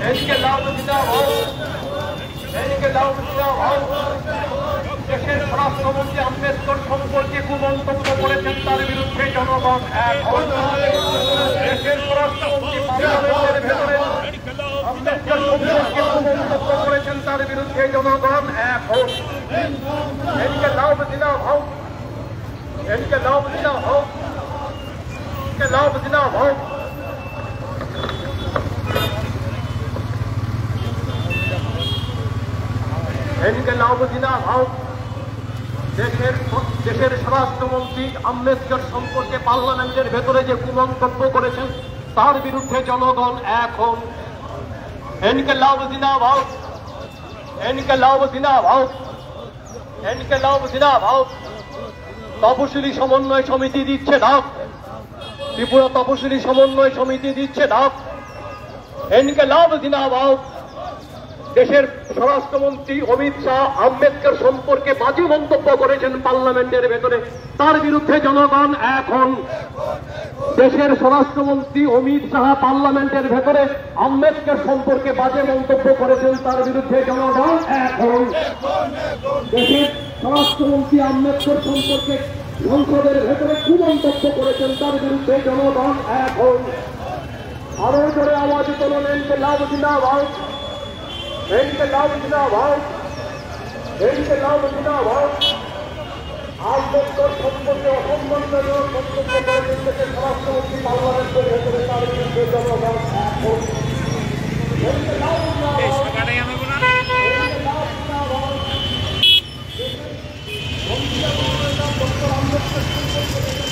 এদিকে লাল জিনা হোক, এদিকে লাল জিনা হোক। দেশের স্বরাষ্ট্রমন্ত্রী আম্বেদকর সম্পর্কে কুমন্তব্য করেছেন, তার বিরুদ্ধে জনগণ এক হন। দেশের স্বরাষ্ট্রমন্ত্রী পার্লামেন্টের ভেতরে আম্বেদকর সম্পর্কে কুমন্তব্য করেছেন, তার বিরুদ্ধে জনগণ এক হন। এদিকে লাল জিনা হোক, এদিকে লাল জিনা হোক, এদিকে লাল জিনা হোক। এদিকে লাভ জিনা হোক। দেশের স্বরাষ্ট্রমন্ত্রী আম্বেদকর সম্পর্কে পার্লামেন্টের ভেতরে যে কুমন্তব্য করেছেন, তার বিরুদ্ধে জনগণ এক হন। এনকে লাভ জিনা হোক, এনকে লাভ জিনা হোক, এনকে লাভ জিনা হোক। তপশিলি সমন্বয় সমিতি দিচ্ছে ডাক, ত্রিপুরা তপশিলি সমন্বয় সমিতি দিচ্ছে ডাক। এনকে লাভ জিনা হোক। দেশের স্বরাষ্ট্রমন্ত্রী অমিত শাহ আম্বেদকর সম্পর্কে বাজে মন্তব্য করেছেন পার্লামেন্টের ভেতরে, তার বিরুদ্ধে জনগণ এক হন। দেশের স্বরাষ্ট্রমন্ত্রী অমিত শাহ পার্লামেন্টের ভেতরে আম্বেদকর সম্পর্কে বাজে মন্তব্য করেছেন, তার বিরুদ্ধে জনগণ এক হন। দেশের স্বরাষ্ট্রমন্ত্রী আম্বেদকর সম্পর্কে সংসদের ভেতরে কুমন্তব্য করেছেন, তার বিরুদ্ধে জনগণ এক হন। আরো জোরে আওয়াজ তোলেন, এনকে লাভ জিনা হোক, এনকে লাভ জিনা হোক, এনকে লাভ জিনা হোক। আম্বেদকর সম্পর্কে অসম্মানজনক মন্তব্য করেছেন দেশের স্বরাষ্ট্রমন্ত্রী পার্লামেন্টের ভেতরে, তার বিরুদ্ধে জনগণ এক হন। এনকে লাভ জিনা হোক, এনকে লাভ জিনা হোক। ডক্টর আম্বেদকর সম্পর্কে